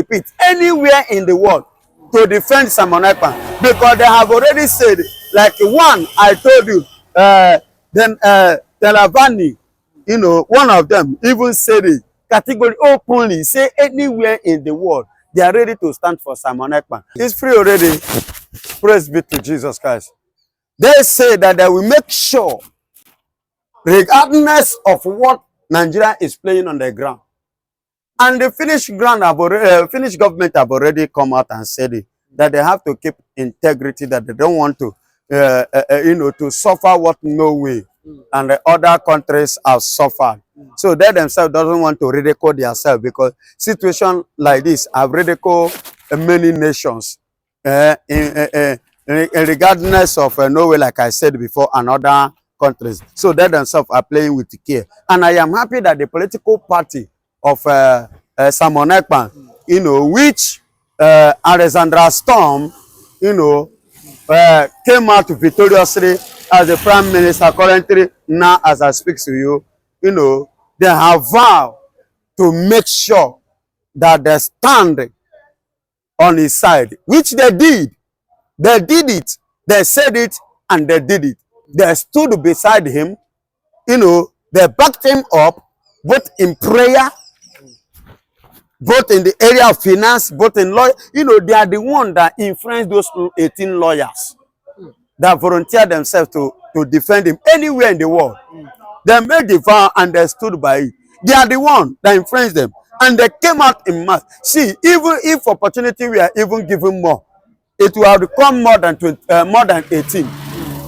repeat, anywhere in the world to defend Simon Ekpa, because they have already said, like one I told you, then Telavani, you know, one of them even said it categorically openly, say anywhere in the world they are ready to stand for Simon Ekpa. It's free already. Praise be to Jesus Christ. They say that they will make sure, regardless of what Nigeria is playing on the ground. And the Finnish Finnish government have already come out and said it, that they have to keep integrity, that they don't want to, you know, to suffer what Norway and the other countries have suffered. So they themselves doesn't want to ridicule themselves, because situation like this have ridiculed many nations, regardless of Norway, like I said before, and other countries. So they themselves are playing with care. And I am happy that the political party of Simon Ekpa, you know, which Alexandra Storm, you know, came out victoriously as the prime minister currently. Now, as I speak to you, you know, they have vowed to make sure that they stand on his side, which they did. They did it. They said it and they did it. They stood beside him, you know, they backed him up, both in prayer, both in the area of finance, both in law. You know, they are the one that influenced those 18 lawyers that volunteered themselves to defend him anywhere in the world. They made the vow and they stood by it. They are the one that influenced them. And they came out in mass. See, even if opportunity we are even given more, it will have become more than 18.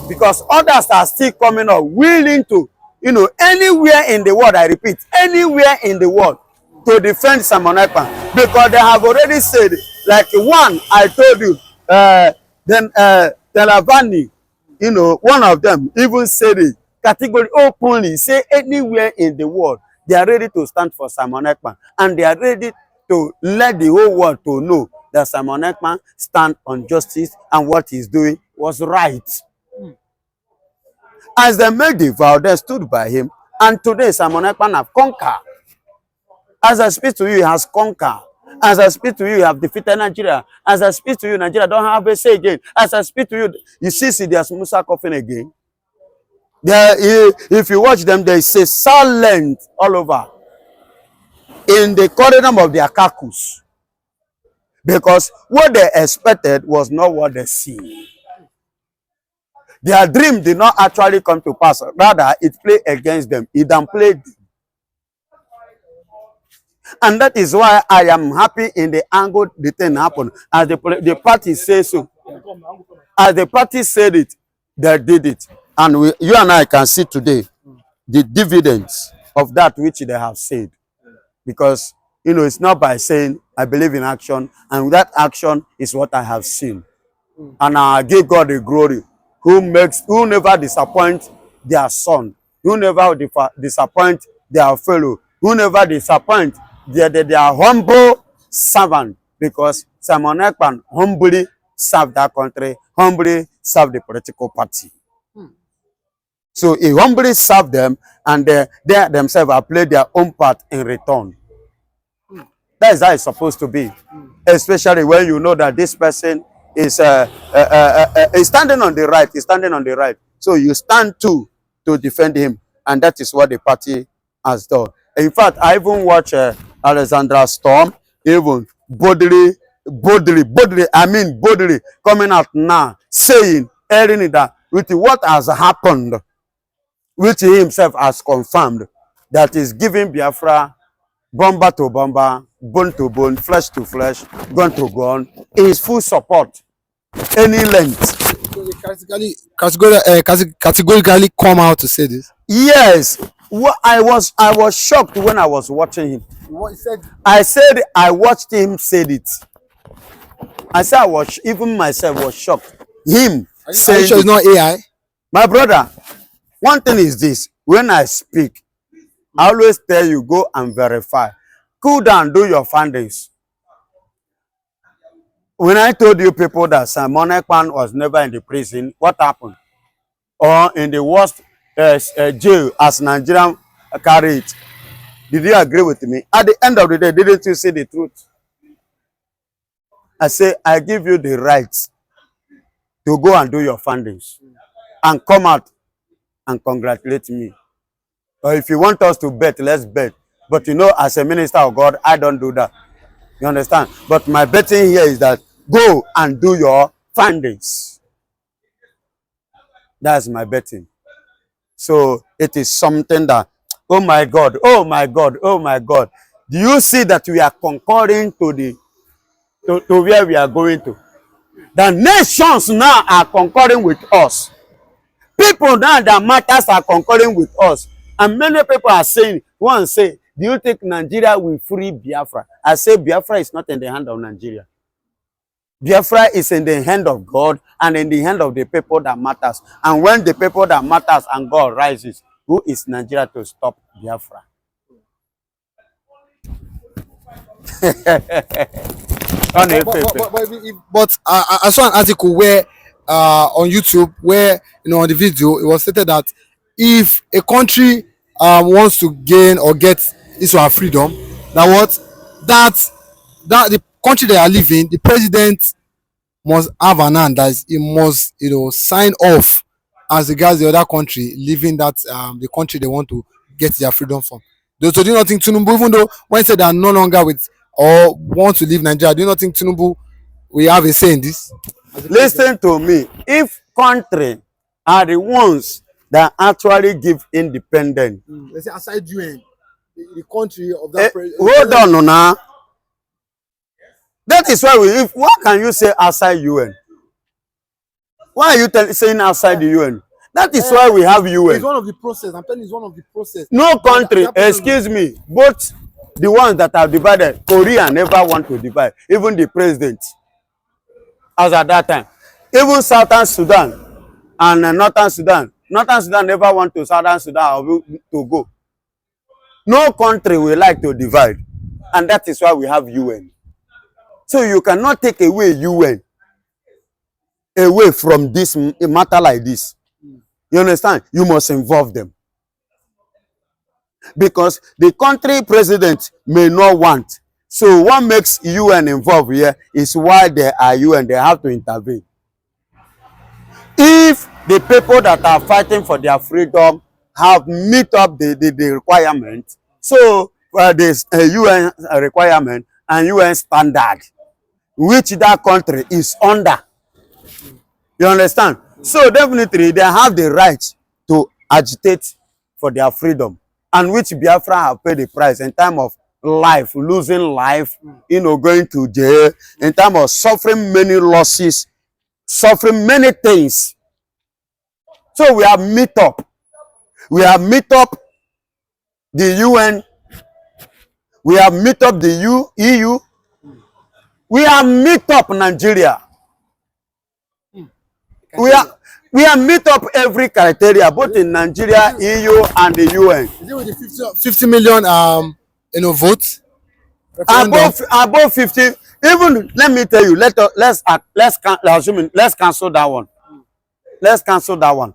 Because others are still coming up willing to, you know, anywhere in the world, I repeat, anywhere in the world to defend Simon Ekpa. Because they have already said, like one I told you, then Telavani, you know, one of them even said it categorically openly, say anywhere in the world they are ready to stand for Simon Ekpa, and they are ready to let the whole world to know that Simon Ekpa stand on justice and what he's doing was right. As they made the vow, they stood by him, and today Simon Ekpa have conquered. As I speak to you, he has conquered. As I speak to you, you have defeated Nigeria. As I speak to you, Nigeria don't have a say again. As I speak to you, you see there's Musa Coffin again. There, if you watch them, they say silent all over in the corridor of their carcass, because what they expected was not what they see. Their dream did not actually come to pass. Rather, it played against them. It downplayed them. And that is why I am happy in the angle the thing happened. As the party says so. As the party said it, they did it. And you and I can see today the dividends of that which they have said. Because, you know, it's not by saying, I believe in action. And that action is what I have seen. And I give God the glory. Who never disappoint their son. Who never disappoint their fellow. Who never disappoint their humble servant. Because Simon Ekpa humbly served that country, humbly served the political party. So he humbly served them, and they themselves have played their own part in return. That is how it's supposed to be. Especially when you know that this person is standing on the right. He's standing on the right. So you stand too to defend him. And that is what the party has done. In fact, I even watched Alexandra Storm, even boldly coming out now, saying, airing that with what has happened, which he himself has confirmed, that is giving Biafra bomber to bomber, bone to bone, flesh to flesh, gun to gun, is full support. Any length. So they categorically come out to say this. Yes. Well, I was shocked when I was watching him. What he said? I said I watched him say it. I said even myself was shocked. Him saying, are you sure it's not AI? My brother, one thing is this: when I speak, I always tell you, go and verify. Cool down, do your findings. When I told you people that Simon Ekpa was never in the prison, what happened? Or in the worst jail as Nigerian carried it. Did you agree with me? At the end of the day, didn't you see the truth? I say, I give you the right to go and do your findings and come out and congratulate me. Or if you want us to bet, let's bet. But you know, as a minister of God, I don't do that. You understand? But my betting here is that go and do your findings. That's my betting. So it is something that, oh my God, oh my God, oh my God. Do you see that we are concurring to the to where we are going to? The nations now are concurring with us. People now that matters are concurring with us. And many people are saying, one say, do you think Nigeria will free Biafra? I say Biafra is not in the hand of Nigeria. Biafra is in the hand of God and in the hand of the people that matters. And when the people that matters and God rises, who is Nigeria to stop Biafra? But I saw an article where on YouTube where on the video it was stated that if a country wants to gain or get its freedom, that what that the country they are living, the president must have an hand, that is, he must sign off as regards the other country leaving that the country they want to get their freedom from. So do you not think Tinubu, even though when he said they are no longer with or want to leave Nigeria, do you not think Tinubu will have a say in this? Listen to me. If country are the ones that actually give independence, Let's say aside UN, the country of that hold on now. That is why what can you say outside UN? Why are you saying outside the UN? That is why we have UN. It's one of the process. I'm telling you, it's one of the process. No country, excuse me, both the ones that have divided, Korea never want to divide, even the president, as at that time. Even Southern Sudan and Northern Sudan never want to Southern Sudan to go. No country will like to divide, and that is why we have UN. So you cannot take away UN away from this matter like this. You understand? You must involve them. Because the country president may not want. So what makes UN involved here is why there are UN. They have to intervene. If the people that are fighting for their freedom have meet up the requirement, so there's a UN requirement and UN standard, which that country is under. You understand? So definitely they have the right to agitate for their freedom, and which Biafra have paid the price in time of life, losing life, going to jail, in time of suffering many losses, suffering many things. So we have meet up. We have meet up the UN. We have meet up the EU. We have meet up Nigeria. We are meet up every criteria, both in Nigeria, EU, and the UN. Is it with the 50 million votes? Above 50. Even let me tell you, let's cancel that one. Let's cancel that one.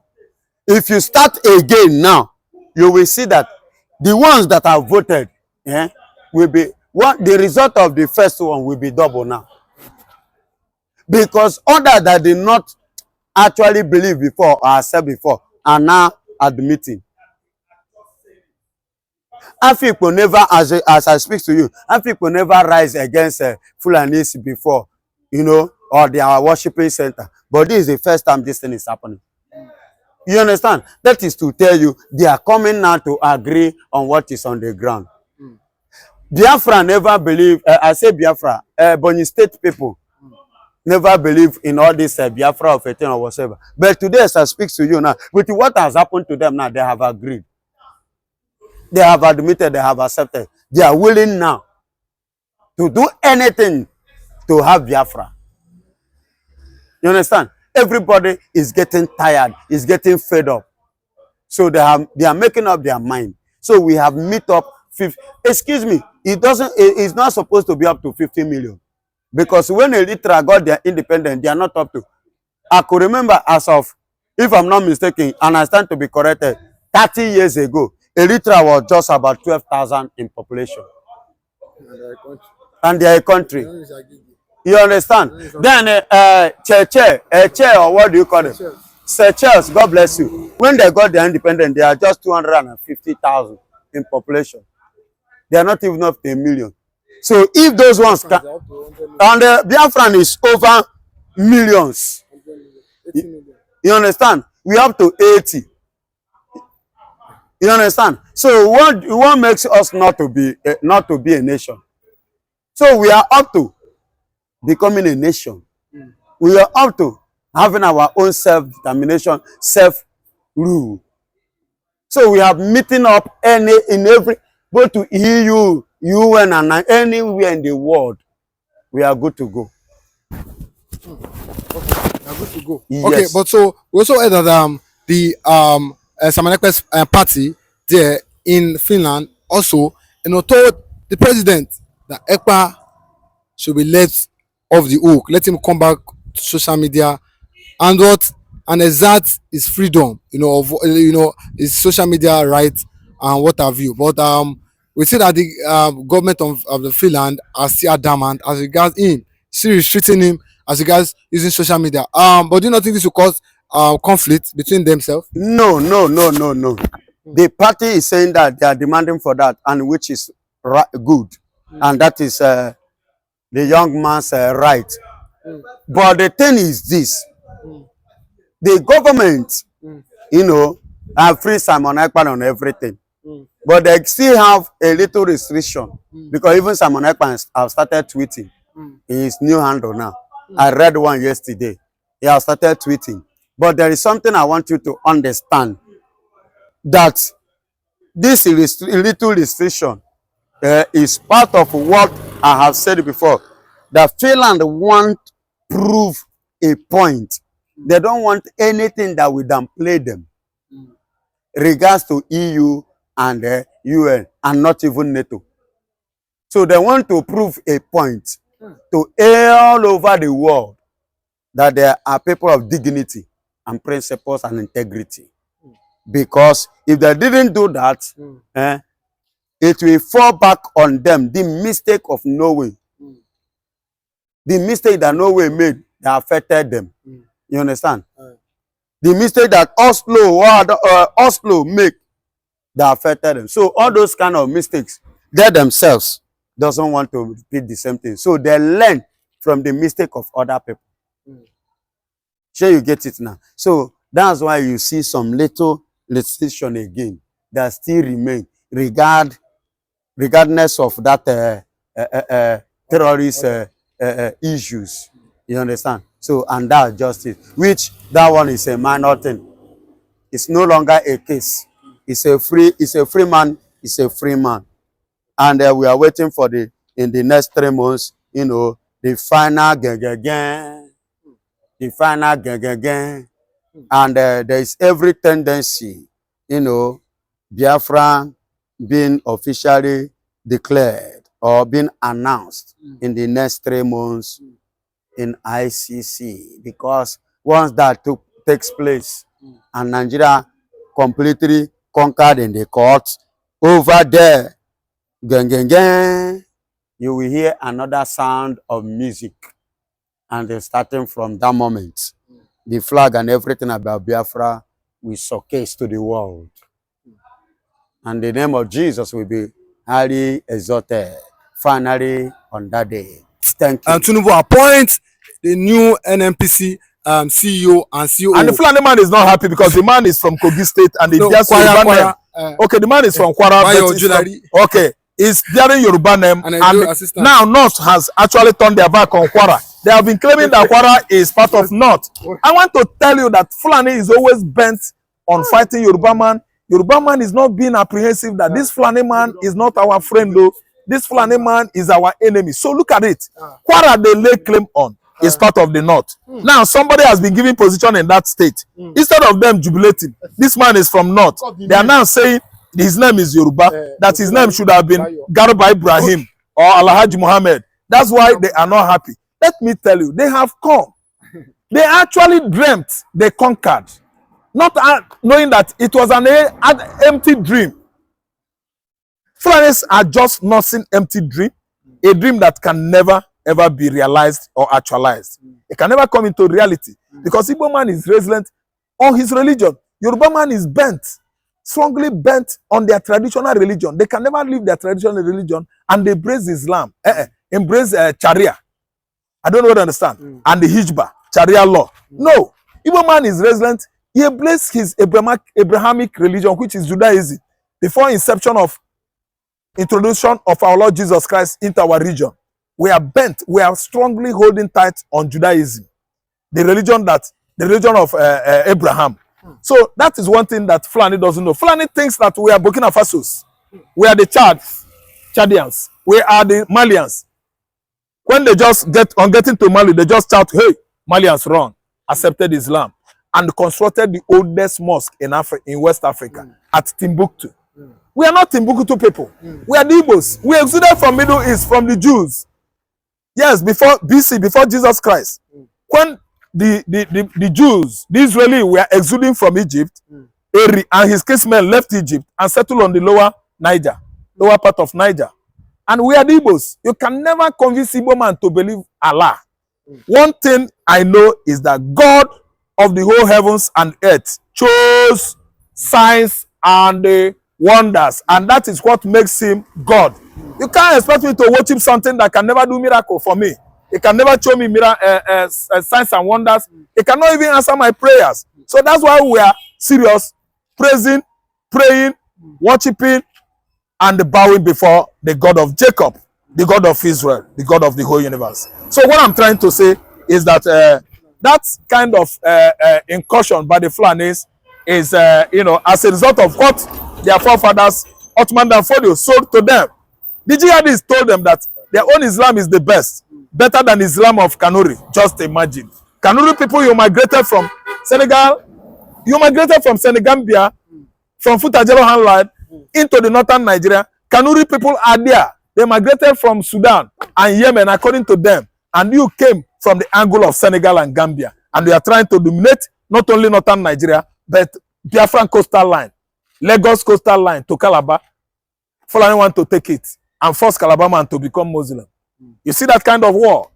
If you start again now, you will see that the ones that have voted, will be the result of the first one will be double now. Because others that did not actually believe before or accept before are now admitting. Afikpo never, as I speak to you, Afikpo never rise against Fulanis before, or their worshiping center. But this is the first time this thing is happening. You understand? That is to tell you they are coming now to agree on what is on the ground. Biafra never believe. I say Biafra, Bonny State people never believe in all this Biafra of 18 or whatever. But today, as I speak to you now, with what has happened to them now, they have agreed. They have admitted, they have accepted. They are willing now to do anything to have Biafra. You understand? Everybody is getting tired, is getting fed up. So they are making up their mind. So we have meet up 50. Excuse me, it's not supposed to be up to 50 million. Because when Eritrea got their independence, they are not up to. I could remember as of, if I'm not mistaken, and I stand to be corrected, 30 years ago, Eritrea was just about 12,000 in population. And they are a country. You understand? Then Cheche, or what do you call it? Seychelles, God bless you. When they got their independence, they are just 250,000 in population. They are not even up to 1 million. So if those ones can, and Biafran is over millions. You understand? We up to 80. You understand? So what makes us not to be a nation? So we are up to becoming a nation. We are up to having our own self-determination, self-rule. So we have meeting up go to EU, UN, and anywhere in the world. We are good to go. We are good to go. Yes. Okay, but so we also heard that the Samanekpe's party there in Finland also, told the president that Ekpa should be let off the hook, let him come back to social media, and exert his freedom, his social media rights and what have you. But we see that the government of the Finland are still adamant as regards him, still restricting him as regards using social media. But do you not think this will cause conflict between themselves? No. The party is saying that they are demanding for that, and which is good, and that is the young man's right. But the thing is this: the government, have free Simon Ekpa on everything, but they still have a little restriction because even Simon Ekpa have started tweeting in his new handle now. I read one yesterday. He has started tweeting, but there is something I want you to understand, that this little restriction is part of what I have said before, that Finland want prove a point. They don't want anything that will downplay them regards to EU and UN, and not even NATO. So they want to prove a point to all over the world that there are people of dignity and principles and integrity. Because if they didn't do that, it will fall back on them. The mistake of Norway, the mistake that Norway made, that affected them. You understand? The mistake that Oslo make, that affected them. So all those kind of mistakes, they themselves doesn't want to repeat the same thing. So they learn from the mistake of other people. Sure, you get it now. So that's why you see some little restriction again that still remain regardless of that terrorist issues. You understand? So, and that's justice, which that one is a minor thing. It's no longer a case. It's a free man. It's a free man. And we are waiting for in the next 3 months, the final and there is every tendency, Biafra being officially declared or being announced in the next 3 months in ICC, because once that takes place and Nigeria completely conquered in the courts, over there, you will hear another sound of music, and starting from that moment, the flag and everything about Biafra will showcase to the world, and the name of Jesus will be highly exalted finally on that day. Thank you. And Tinubu appoint the new NNPC CEO and COO. And the Fulani man is not happy because the man is from Kogi State and he bears Yoruba name. Okay, the man is from Kwara. Okay, he's bearing Yoruba name. And now North has actually turned their back on Kwara. They have been claiming that Kwara is part of North. I want to tell you that Fulani is always bent on fighting Yoruba man. Yoruba man is not being apprehensive that this Fulani man is not our friend though. This Fulani man is our enemy. So look at it. Kwara they lay claim on is part of the North. Now somebody has been given position in that state. Instead of them jubilating, this man is from North. They are now saying his name is Yoruba, that his name should have been Garuba Ibrahim or Alhaji Muhammad. That's why they are not happy. Let me tell you, they have come. They actually dreamt they conquered, not knowing that it was an empty dream. Fulanis are just nursing empty dream, a dream that can never ever be realized or actualized. It can never come into reality because Igbo man is resilient on his religion. Yoruba man is bent, strongly bent on their traditional religion. They can never leave their traditional religion and embrace Islam, embrace Sharia. I don't know what to understand. And the Hijba, Sharia law. No, Igbo man is resilient. He embraced his Abrahamic religion, which is Judaism, before inception of introduction of our Lord Jesus Christ into our region. We are bent, we are strongly holding tight on Judaism, the religion of Abraham. So that is one thing that Fulani doesn't know. Fulani thinks that we are Burkina Fasos, we are the Chadians, we are the Malians. When they just getting to Mali, they just shout, hey, Malians wrong, accepted Islam, and constructed the oldest mosque in West Africa at Timbuktu. We are not Timbuktu people. We are the Igbos. We exuded from Middle East, from the Jews. Yes, before BC, before Jesus Christ. When the Jews, the Israelis were exuding from Egypt, Eri and his kinsmen left Egypt and settled on the lower part of Niger. And we are the Igbos. You can never convince Igbo man to believe Allah. One thing I know is that God of the whole heavens and earth chose signs and wonders, and that is what makes him God. You can't expect me to worship something that can never do miracle for me. It can never show me signs and wonders. It cannot even answer my prayers. So that's why we are serious, praising, praying, worshiping, and bowing before the God of Jacob, the God of Israel, the God of the whole universe. So what I'm trying to say is that that kind of incursion by the Fulanis is, as a result of what their forefathers, Ottoman Danfodio, sold to them. The jihadists told them that their own Islam is the best, better than Islam of Kanuri. Just imagine. Kanuri people, you migrated from Senegal, Senegambia, from Futajelo Handline into the northern Nigeria. Kanuri people are there. They migrated from Sudan and Yemen, according to them. And you came from the angle of Senegal and Gambia. And they are trying to dominate not only northern Nigeria, but Biafran coastal line, Lagos coastal line to Calabar. Fulani want to take it and force Calabar man to become Muslim. You see that kind of war?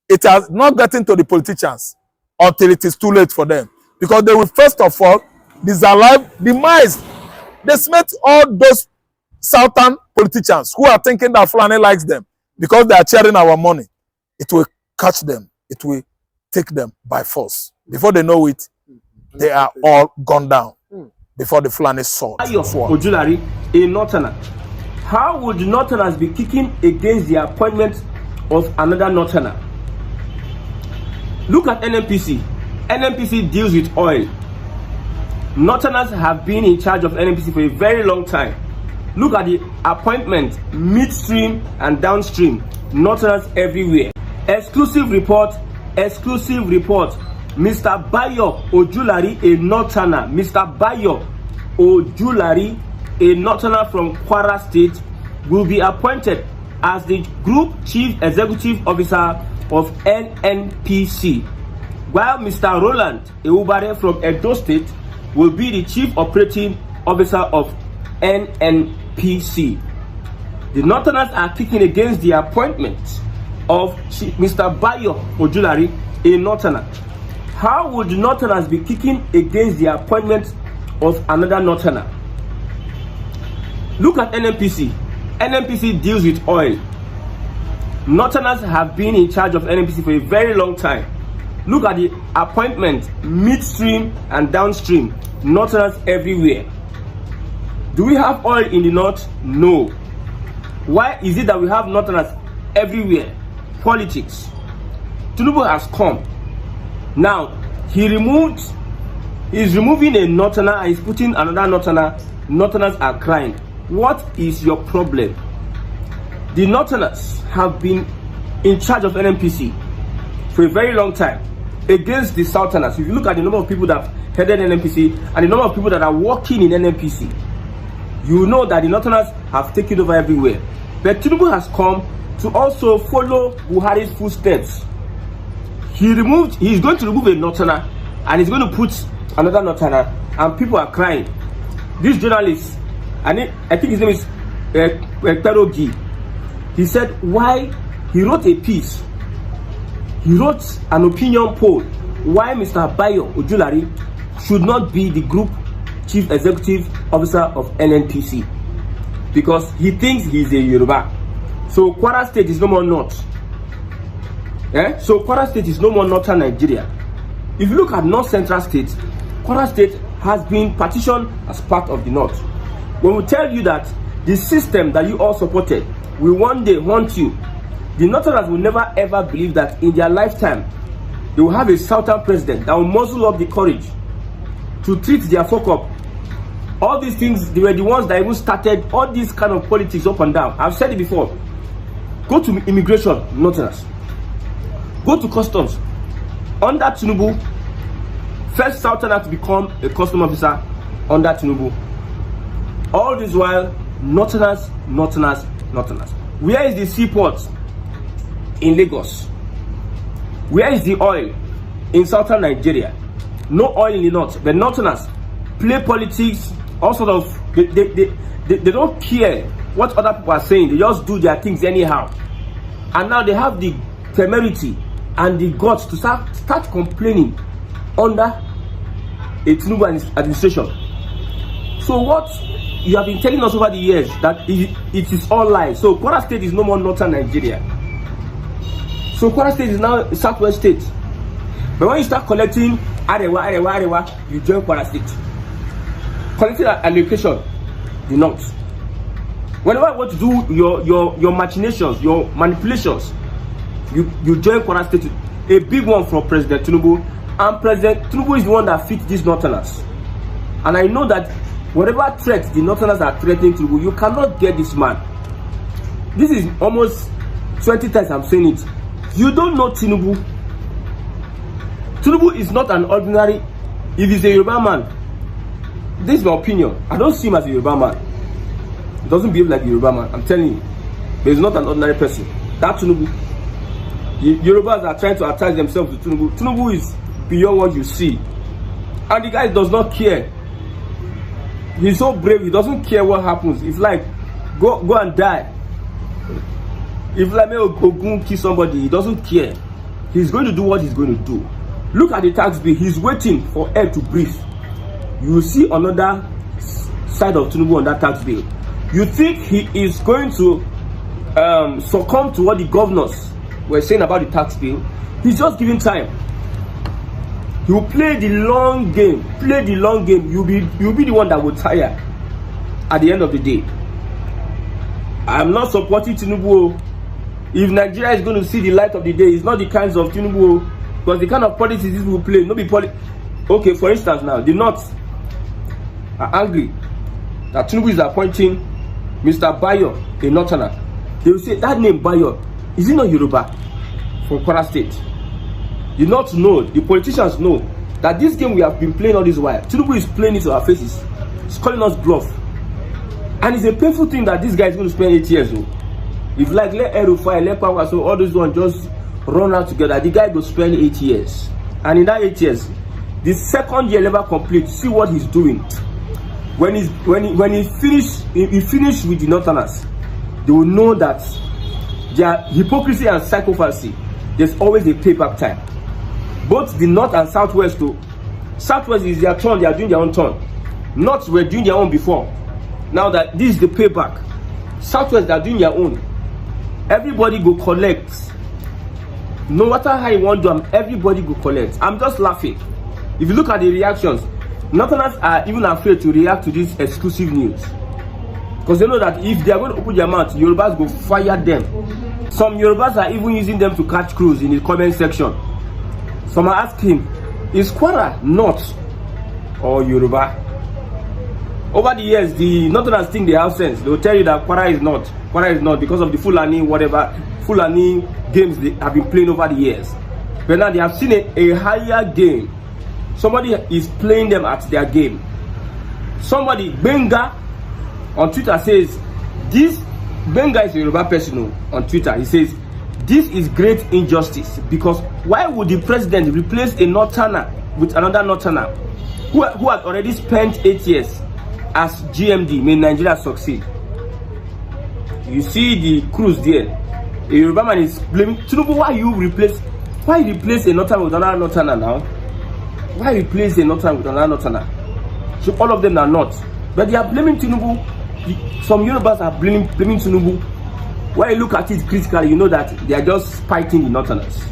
It has not gotten to the politicians until it is too late for them. Because they will first of all demise. They smite all those southern politicians who are thinking that Fulani likes them because they are sharing our money. It will catch them. It will take them by force. Before they know it, they are all gone down before the Fulani sword. Ojulari, a Northerner. How would Northerners be kicking against the appointment of another Northerner? Look at NNPC. NNPC deals with oil. Northerners have been in charge of NNPC for a very long time. Look at the appointment, midstream and downstream. Northerners everywhere. Exclusive report. Mr. Bayo Ojulari, a Northerner. Mr. Bayo Ojulari, a Northerner from Kwara State, will be appointed as the Group Chief Executive Officer of NNPC, while Mr. Roland Eubare from Edo State will be the Chief Operating Officer of NNPC. The Northerners are kicking against the appointment of Mr. Bayo Ojulari, a Northerner. How would Northerners be kicking against the appointment of another Northerner? Look at NNPC. NNPC deals with oil. Northerners have been in charge of NNPC for a very long time. Look at the appointment, midstream and downstream. Northerners everywhere. Do we have oil in the north? No. Why is it that we have Northerners everywhere? Politics. Tinubu has come. Now, he's removing a Northerner and he's putting another Northerner. Northerners are crying. What is your problem? The Northerners have been in charge of NNPC for a very long time against the Southerners. If you look at the number of people that have headed NNPC and the number of people that are working in NNPC, you know that the Northerners have taken over everywhere. But Tinubu has come to also follow Buhari's footsteps. He's going to remove a Northerner and he's going to put another Northerner, and people are crying. This journalist, I think his name is Perogi, he said, why he wrote a piece. He wrote an opinion poll why Mr. Bayo Ojulari should not be the group chief executive officer of NNPC, because he thinks he's a Yoruba. So Kwara State is no more North. So Kwara State is no more Northern Nigeria. If you look at North Central State, Kwara State has been partitioned as part of the North. When we tell you that the system that you all supported will one day haunt you, the Northerners will never ever believe that in their lifetime they will have a Southern president that will muzzle up the courage to treat their fuck up. All these things, they were the ones that even started all these kind of politics up and down. I've said it before. Go to immigration, Northerners. Go to customs. Under Tinubu, first Southerner to become a custom officer under Tinubu. All this while, Northerners. Where is the seaport? In Lagos. Where is the oil? In Southern Nigeria. No oil in the North. The Northerners play politics, all sort of, they don't care what other people are saying. They just do their things anyhow. And now they have the temerity and the guts to start complaining under a Tinubu administration. So what you have been telling us over the years, that it is all lies. So Kwara State is no more Northern Nigeria. So Kwara State is now Southwest State. But when you start collecting Arewa, you join Kwara State. Collecting allocation, the North. Whenever you want to do your machinations, your manipulations, you join Kwara State. A big one from President Tinubu. And President Tinubu is the one that fits these Northerners. And I know that whatever threat the Northerners are threatening Tinubu, you cannot get this man. This is almost 20 times I'm saying it. You don't know Tinubu. Tinubu is not an ordinary. If he's a Yoruba man, this is my opinion. I don't see him as a Yoruba man. He doesn't behave like a Yoruba man. I'm telling you. But he's not an ordinary person. That Tinubu. The Yorubas are trying to attach themselves to Tinubu. Tinubu is beyond what you see. And the guy does not care. He's so brave. He doesn't care what happens. It's like, go and die. If like Ogun kill somebody, he doesn't care. He's going to do what he's going to do. Look at the tax bill. He's waiting for air to breathe. You will see another side of Tinubu on that tax bill. You think he is going to succumb to what the governors were saying about the tax bill? He's just giving time. He will play the long game. Play the long game. You'll be the one that will tire at the end of the day. I'm not supporting Tinubu. If Nigeria is going to see the light of the day, it's not the kinds of Tinubu, because the kind of politics this will play. No be okay, for instance, now the North are angry that Tinubu is appointing Mr. Bayo, a Northerner. They will say that name Bayo, is it not Yoruba from Kwara State? The North know, the politicians know that this game we have been playing all this while, Tinubu is playing it to our faces. He's calling us bluff. And it's a painful thing that this guy is going to spend 8 years. If like let Erufai, let Power, so all those ones just run out together, the guy will spend 8 years. And in that 8 years, the second year never complete. See what he's doing. When he finish with the Northerners, they will know that their hypocrisy and psychopathy, there's always a payback time. Both the North and Southwest too. Southwest is their turn, they are doing their own turn. North were doing their own before. Now that this is the payback. Southwest, they are doing their own. Everybody go collect. No matter how you want to do them, everybody go collect. I'm just laughing. If you look at the reactions, Northerners are even afraid to react to this exclusive news. Because they know that if they are going to open their mouth, Yorubas go fire them. Some Yorubas are even using them to catch crews in the comment section. Some are asking, is Kwara North or Yoruba? Over the years, the Northerners think they have sense. They will tell you that Kwara is not. Kwara is not because of the Fulani, whatever, Fulani games they have been playing over the years. But now they have seen a higher game. Somebody is playing them at their game. Somebody, Benga, on Twitter says, this, Benga is a Yoruba person on Twitter. He says, this is great injustice, because why would the president replace a Northerner with another Northerner who had already spent 8 years as GMD? May Nigeria succeed? You see the crews there. A Yoruba man is blaming Tinubu. Why replace a northerner with another northerner now? Why replace a northerner with another northerner? So all of them are not. But they are blaming Tinubu. Some Yorubas are blaming Tinubu. When you look at it critically, you know that they are just fighting the northerners.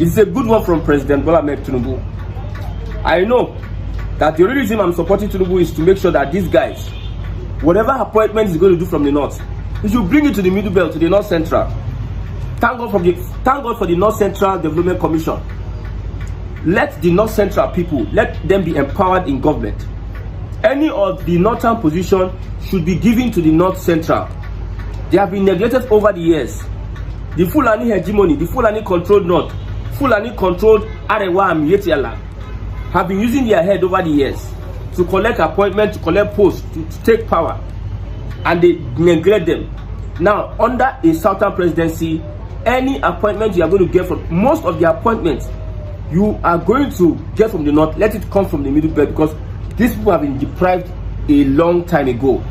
It's a good one from President Bola Ahmed Tinubu. I know that the only reason I'm supporting Tinubu is to make sure that these guys, whatever appointment he's going to do from the north, he should bring it to the middle belt, to the north central. Thank God for the North Central Development Commission. Let the North Central people, let them be empowered in government. Any of the northern position should be given to the North Central. They have been neglected over the years. The Fulani hegemony, the Fulani controlled North, Fulani controlled Arewa and Yetiala have been using their head over the years to collect appointments, to collect posts, to take power, and they neglect them. Now, under a Southern presidency, any appointment you are going to get from, most of the appointments you are going to get from the North, let it come from the middle belt, because these people have been deprived a long time ago.